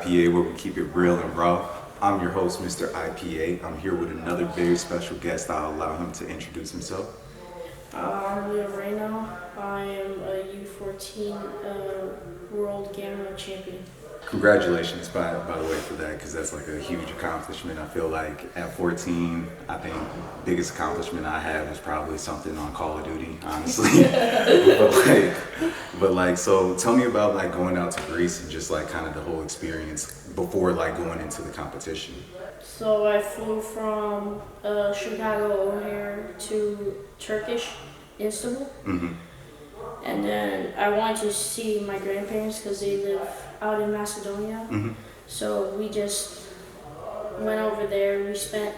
IPA, where we keep it real and raw. I'm your host, Mr. IPA. I'm here with another very special guest. I'll allow him to introduce himself. I'm Reyna. I am a U14 World Gamma Champion. Congratulations, by the way, for that, because that's like a huge accomplishment. I feel like at 14, I think the biggest accomplishment I had was probably something on Call of Duty, honestly. So tell me about like going out to Greece and just like kind of the whole experience before like going into the competition. So I flew from Chicago O'Hare to Turkish Istanbul. Mm-hmm. And then I wanted to see my grandparents because they live out in Macedonia. Mm-hmm. So we just went over there. We spent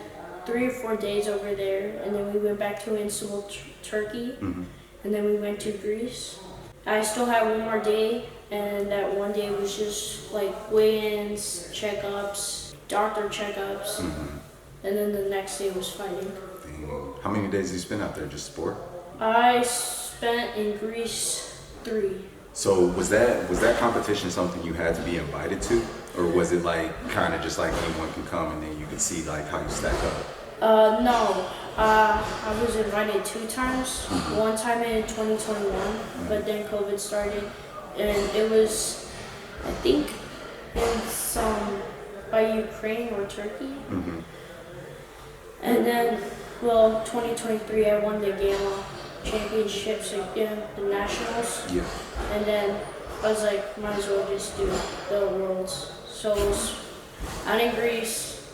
3 or 4 days over there, and then we went back to Istanbul, Turkey, Mm-hmm. and then we went to Greece. I still had one more day, and that one day was just like weigh-ins, checkups, doctor checkups, Mm-hmm. and then the next day was fighting. How many days did you spend out there? Just sport? I spent in Greece 3. So was that competition something you had to be invited to, or was it like kind of just like anyone can come and then you could see like how you stack up? No, I was invited 2 times. Mm-hmm. One time in 2021, but then COVID started, and it was, I think, in by Ukraine or Turkey. Mm-hmm. And then, 2023, I won the Gamma Championships again, the Nationals. Yeah. And then I was like, might as well just do the Worlds. So it was out in Greece.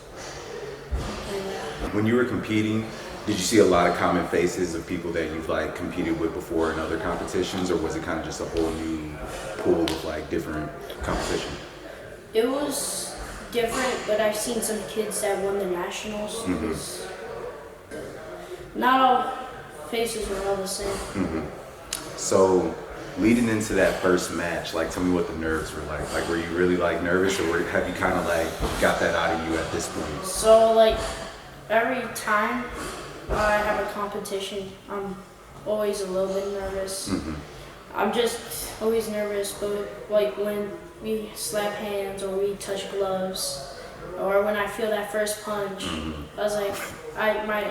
And When you were competing, did you see a lot of common faces of people that you've like competed with before in other competitions, or was it kind of just a whole new pool of like different competition? it was different, but I've seen some kids that won the Nationals. Mm-hmm. Not all faces were all the same. Mm-hmm. So leading into that first match, like tell me what the nerves were like. Like were you really like nervous, or have you kind of like got that out of you at this point? So like every time I have a competition, I'm always a little bit nervous. Mm-hmm. I'm just always nervous, but like when we slap hands or we touch gloves, or when I feel that first punch, Mm-hmm. I was like, my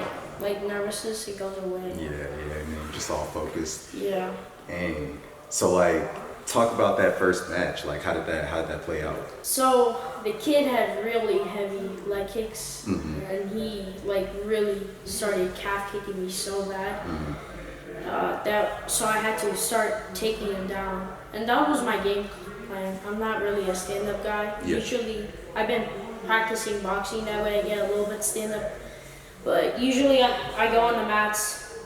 nervousness, it goes away. Yeah, and then you're just all focused. Yeah. And so like talk about that first match. Like how did that play out? So the kid had really heavy leg kicks, Mm-hmm. and he like really started calf kicking me so bad. Mm-hmm. So I had to start taking him down, and that was my game plan. I'm not really a stand-up guy. Yeah. Usually, I've been practicing boxing, that way I get a little bit stand-up. But usually I go on the mats,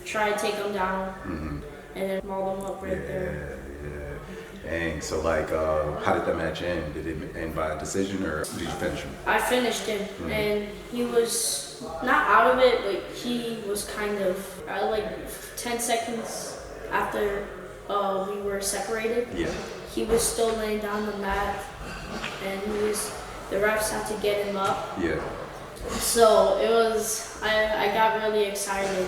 try to take them down, Mm-hmm. and then maul them up right there. Yeah. Dang. So like, how did that match end? Did it end by a decision, or did you finish him? I finished him, Mm-hmm. and he was not out of it, but he was kind of like 10 seconds after we were separated. Yeah. He was still laying down the mat, and the refs had to get him up. Yeah. So it was, I got really excited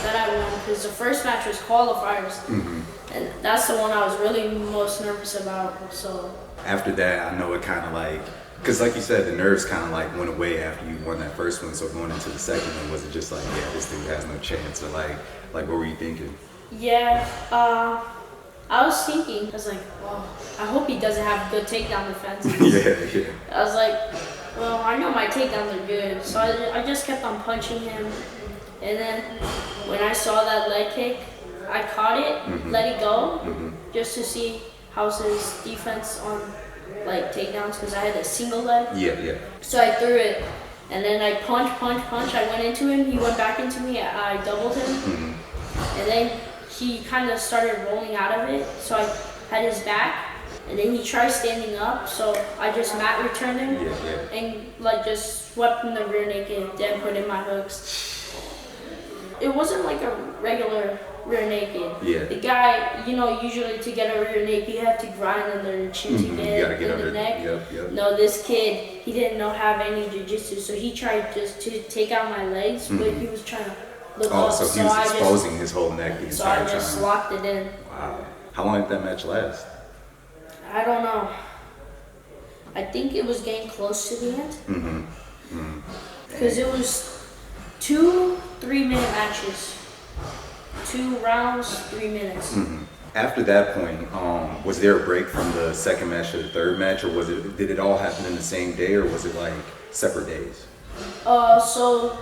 that I won, because the first match was qualifiers, Mm-hmm. and that's the one I was really most nervous about. So After that, I know it kind of like, because like you said, the nerves kind of like went away after you won that first one. So going into the second one, was it just like, yeah, this dude has no chance, or like what were you thinking? yeah, I was thinking, I was like, well, I hope he doesn't have good takedown defense. Yeah. I was like, well, I know my takedowns are good, so I just kept on punching him, and then when I saw that leg kick, I caught it, Mm-hmm. let it go, Mm-hmm. just to see how's his defense on like takedowns, because I had a single leg. Yeah. So I threw it, and then I punch. I went into him, he went back into me, I doubled him, Mm-hmm. and then he kind of started rolling out of it, so I had his back. And then he tried standing up, so I just mat returned him, Yeah. and like just swept in the rear naked, then put in my hooks. It wasn't like a regular rear naked. Yeah. The guy, usually to get a rear naked, you have to grind under the chin Mm-hmm. to You get gotta it get in under. the neck. Yep. No, this kid, he didn't have any jiu-jitsu, so he tried just to take out my legs, but he was trying to look Oh, up. so he was exposing his whole neck the So I entire just time. locked it in. Wow. How long did that match last? I don't know. I think it was getting close to the end. Mm-hmm. Because it was 2 3-minute matches. 2 rounds, 3 minutes. Mm-hmm. After that point, was there a break from the second match to the third match, or did it all happen in the same day, or was it like separate days? So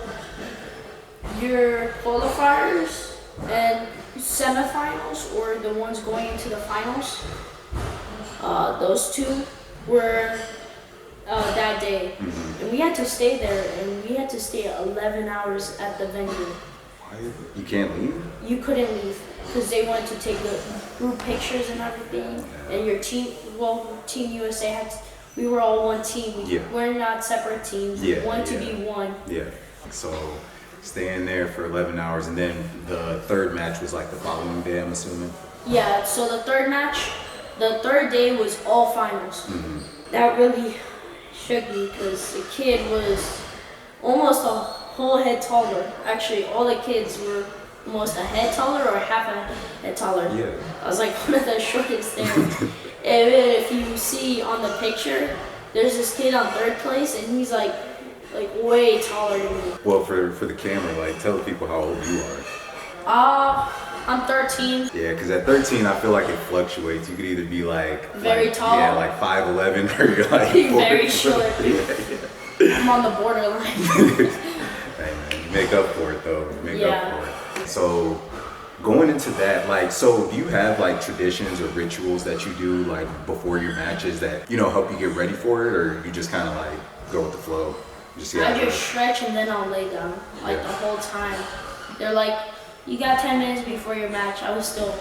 your qualifiers and semifinals, or the ones going into the finals, those 2 were that day. Mm-hmm. And we had to stay there, and we had to stay 11 hours at the venue. You can't leave? You couldn't leave because they wanted to take the group pictures and everything. And your team, Team USA we were all one team. We're not separate teams. We wanted to be one. Yeah. So staying there for 11 hours, and then the third match was like the following day, I'm assuming? Yeah, so the third day was all finals. Mm-hmm. That really shook me because the kid was almost a whole head taller. Actually, all the kids were almost a head taller or half a head taller. Yeah. I was like one of the shortest there. And if you see on the picture, there's this kid on third place, and he's like way taller than me. Well, for the camera, like, tell the people how old you are. I'm 13. Yeah, because at 13, I feel like it fluctuates. You could either be like very tall. Yeah, like 5'11", or you're like very short. Yeah. I'm on the borderline. Hey man, you make up for it though. You make up for it. So going into that, like, so do you have like traditions or rituals that you do like before your matches that, help you get ready for it, or you just kind of like go with the flow? I just stretch and then I'll lay down the whole time. They're like, you got 10 minutes before your match. I was still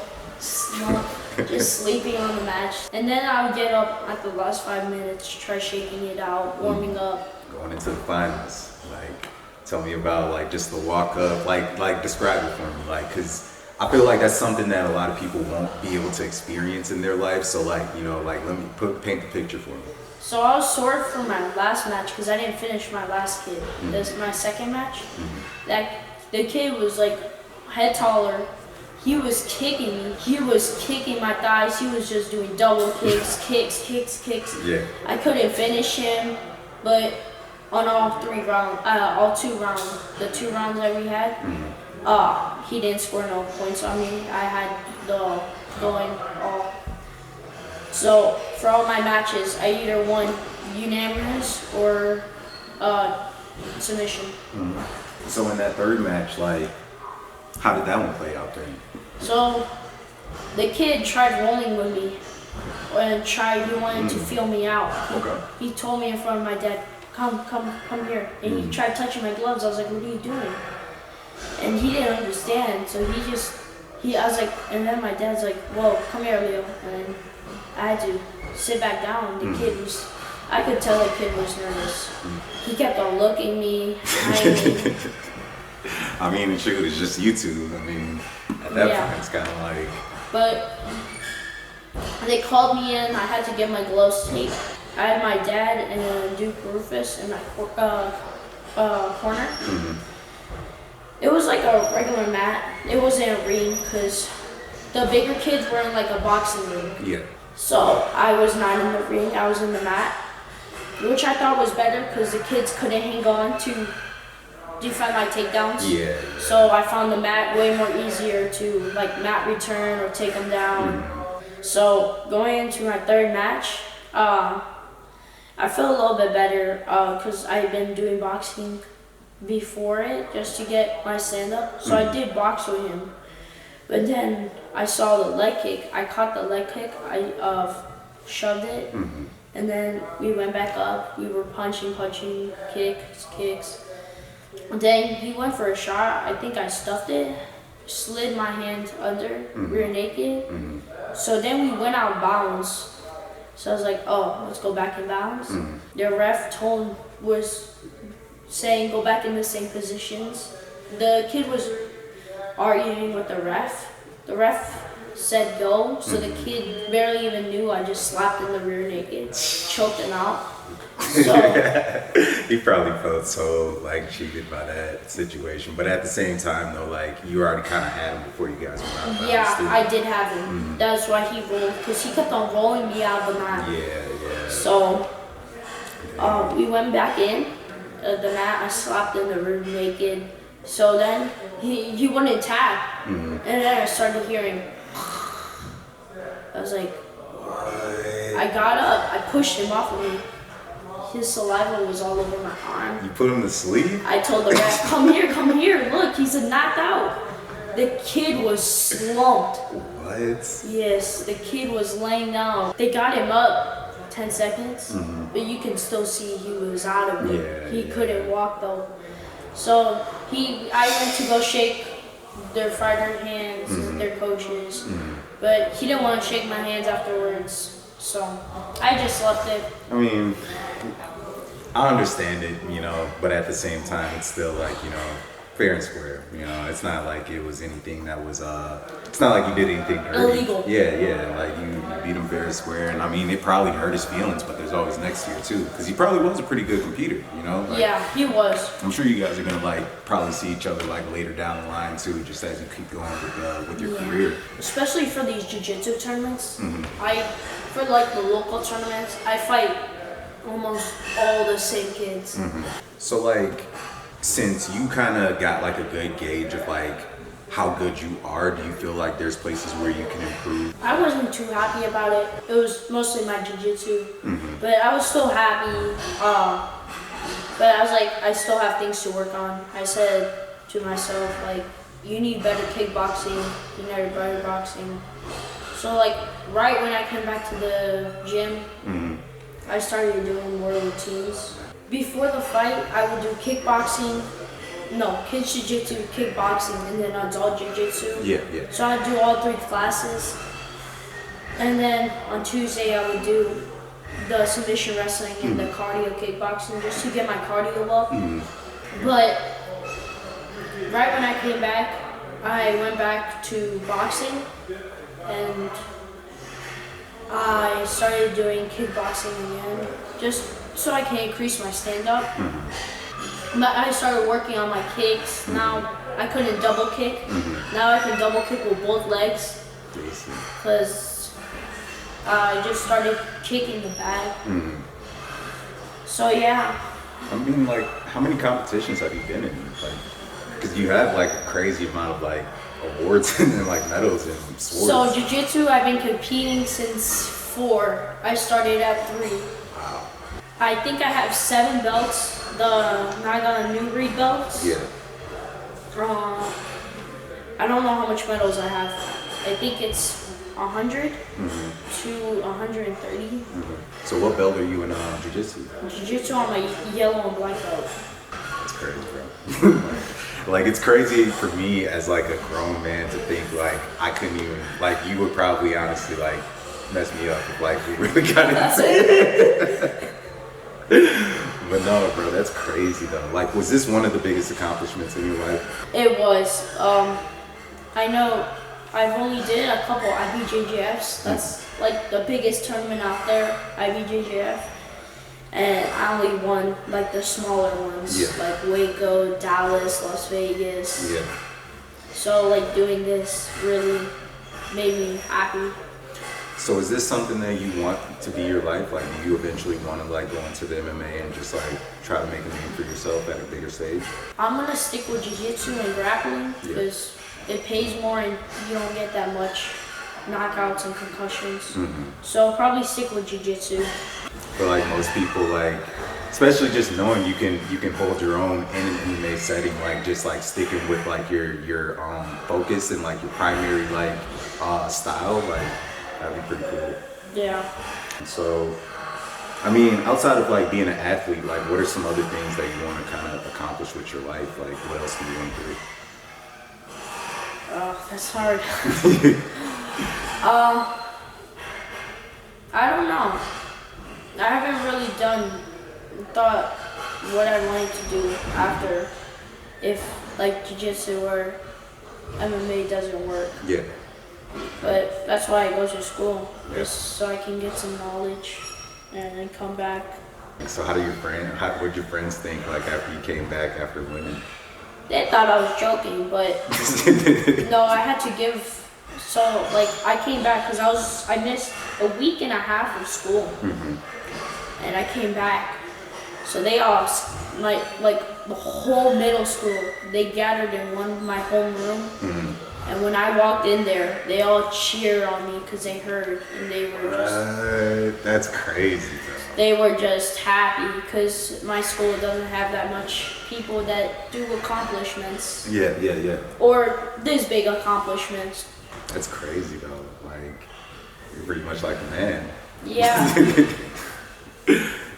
just sleeping on the match. And then I would get up at the last 5 minutes, try shaking it out, warming up. Going into the finals, like, tell me about like just the walk up, like describe it for me, like, cause I feel like that's something that a lot of people won't be able to experience in their life. So like, like let me paint the picture for me. So I was sore for my last match because I didn't finish my last kid. This is my second match. The kid was like head taller. He was kicking me. He was kicking my thighs. He was just doing double kicks. Yeah. I couldn't finish him, but on all 2 rounds, the 2 rounds that we had, he didn't score no points on me. I had the going all. So for all my matches, I either won unanimous or submission. So in that third match, like, how did that one play out then? So the kid tried rolling with me and he wanted to feel me out. Okay. He told me in front of my dad, come here. And he tried touching my gloves. I was like, what are you doing? And he didn't understand. So I was like, and then my dad's like, whoa, come here, Leo. And I had to sit back down. The kid I could tell the kid was nervous. He kept on looking me, eyeing me. I mean, shoot, it's just you two. I mean, at that point, it's kind of like. But they called me in. I had to get my gloves taped. I had my dad and Duke Rufus in my corner. It was like a regular mat. It wasn't a ring because the bigger kids were in like a boxing ring. Yeah. So I was not in the ring. I was in the mat, which I thought was better because the kids couldn't hang on to defend my takedowns. Yeah. So I found the mat way more easier to like mat return or take them down. So going into my third match, I feel a little bit better because I had been doing boxing before it just to get my stand up. So I did box with him. But then I saw the leg kick. I caught the leg kick. I shoved it. And then we went back up. We were punching, kicks. And then he went for a shot. I think I stuffed it, slid my hand under, rear naked. So then we went out of bounds. So I was like, oh, let's go back in bounds. The ref was saying go back in the same positions. The kid was arguing with the ref. The ref said go, so the kid barely even knew I just slapped in the rear naked, choked him out. So he probably felt so like cheated by that situation, but at the same time though, like you already kind of had him before you guys went out of bounds. Yeah, I did have him. That's why he rolled, because he kept on rolling me out of the mat. Yeah. So We went back in the mat. I slapped in the room naked. So then he wouldn't tap, and then I started hearing. I was like, what? I got up. I pushed him off of me. His saliva was all over my arm. You put him to sleep? I told the ref, come here, look, he's knocked out. The kid was slumped. What? Yes, the kid was laying down. They got him up 10 seconds, but you can still see he was out of it. He couldn't walk though. So I went to go shake their fighter hands, their coaches, but he didn't want to shake my hands afterwards. So I just left it. I mean, I understand it, but at the same time, it's still like, fair and square. It's not like it was anything that was, it's not like you did anything dirty. Illegal. Yeah, like you beat him fair and square. And I mean, it probably hurt his feelings, but there's always next year too. Because he probably was a pretty good competer, Like, yeah, he was. I'm sure you guys are going to probably see each other later down the line too, just as you keep going with your career. Especially for these jiu-jitsu tournaments. For the local tournaments, I fight almost all the same kids. So since you kind of got a good gauge of how good you are, do you feel like there's places where you can improve? I wasn't too happy about it. It was mostly my jiu-jitsu, but I was still happy. But I was I still have things to work on. I said to myself, you need better kickboxing, you need better boxing. So right when I came back to the gym, I started doing more routines. Before the fight, I would do kickboxing, kids jiu-jitsu, kickboxing, and then adult jiu-jitsu. Yeah. So I'd do all 3 classes. And then on Tuesday, I would do the submission wrestling and the cardio kickboxing just to get my cardio up. But right when I came back, I went back to boxing and I started doing kickboxing again just so I can increase my stand-up. But I started working on my kicks. Now I couldn't double kick. Now I can double kick with both legs because I just started kicking the bag. So yeah. I mean, how many competitions have you been in? Because you have a crazy amount of awards and medals in sports. So jiu-jitsu, I've been competing since 4. I started at 3. Wow. I think I have 7 belts. The Naga New Breed belts. Yeah. I don't know how much medals I have. I think it's 100 to 130. So what belt are you in jiu-jitsu? Jiu-jitsu on my yellow and black belt. That's crazy, bro. It's crazy for me as a grown man to think I couldn't even you would probably honestly mess me up if we really got into it. But no, bro, that's crazy though. Was this one of the biggest accomplishments in your life? It was. I know I've only did a couple IBJJFs. That's the biggest tournament out there, IBJJF. And I only won the smaller ones, Waco, Dallas, Las Vegas. Yeah. So doing this really made me happy. So is this something that you want to be your life? Do you eventually want to go into the MMA and just try to make a name for yourself at a bigger stage? I'm gonna stick with jiu-jitsu and grappling because it pays more and you don't get that much knockouts and concussions. So I'll probably stick with jiu-jitsu. But most people, especially just knowing you can hold your own in an MMA setting, just sticking with your focus and your primary style, that'd be pretty cool. Yeah. So, I mean, outside of being an athlete, what are some other things that you want to kind of accomplish with your life? What else do you want to do? That's hard. I don't know. I haven't really thought what I wanted to do after if jiu-jitsu or MMA doesn't work. Yeah. But that's why I go to school, just so I can get some knowledge and then come back. So how would your friends think after you came back after winning? They thought I was joking, but no, I had to give. So I came back because I missed a week and a half of school, and I came back So they all, like the whole middle school, they gathered in my homeroom. And when I walked in there, they all cheered on me because they heard, and they were just... That's crazy, bro. They were just happy because my school doesn't have that much people that do accomplishments. Yeah. Or this big accomplishments. That's crazy, though. Like, you're pretty much like a man. Yeah.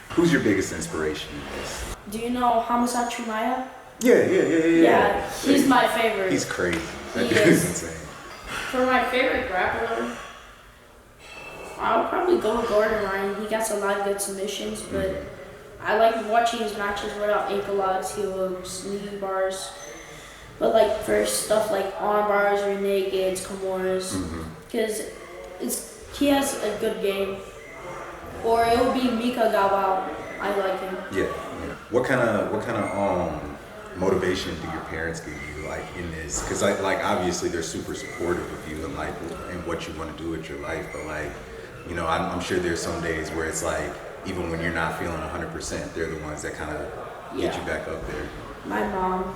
Who's your biggest inspiration in this? Do you know Hamza Chumaya? Yeah. He's my favorite. He's crazy. That He dude is. is insane. For my favorite grappler, I would probably go with Gordon Ryan. He gets a lot of good submissions, but I like watching his matches without ankle locks, heel hooks, knee bars. But like for stuff like arm bars or nakeds, Kimuras, because he has a good game. Or it would be Mika Gawao. I like him. Yeah. What kind of motivation do your parents give you, like, in this? Because like obviously they're super supportive of you and like and what you want to do with your life, but like, you know, I'm sure there's some days where it's like even when you're not feeling 100%, they're the ones that kind of get you back up there. My mom,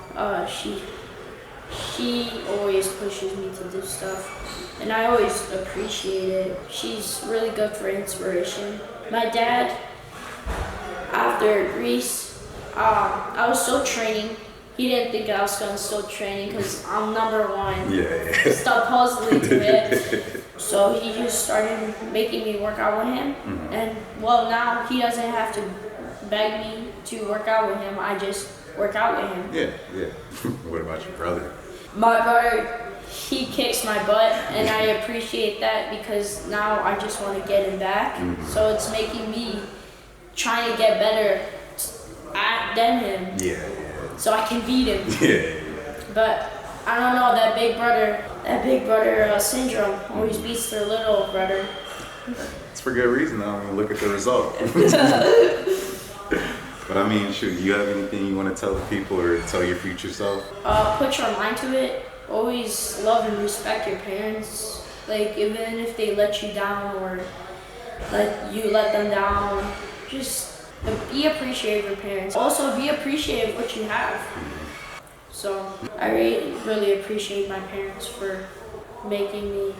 she always pushes me to do stuff, and I always appreciate it. She's really good for inspiration. My dad, after Greece, I was still training. He didn't think I was gonna still training because I'm number one. Yeah. Stop puzzling to it. So he just started making me work out with him, and well, now he doesn't have to beg me to work out with him. I just work out with him. Yeah. What about your brother? My brother, he kicks my butt, and I appreciate that because now I just want to get him back. So it's making me trying to get better than him. Yeah. So I can beat him. Yeah. But I don't know, that big brother syndrome always beats their little brother. It's for good reason, though. I mean, look at the result. But I mean, shoot, you have anything you want to tell the people or tell your future self? Put your mind to it. Always love and respect your parents. Like, even if they let you down or like you let them down, just be appreciative of your parents. Also, be appreciative of what you have. So, I really appreciate my parents for making me,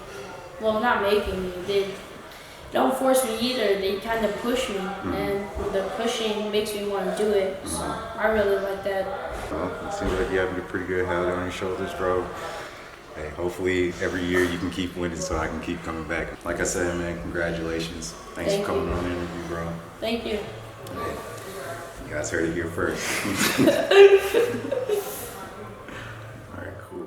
well, not making me, they don't force me either, they kind of push me, and the pushing makes me want to do it, so I really like that. Well, it seems like you have a pretty good head on your shoulders, bro. Hey, hopefully every year you can keep winning so I can keep coming back. Like I said, man, congratulations. Thanks for coming on the interview, bro. Thank you. Hey, you guys heard it here first. All right, cool.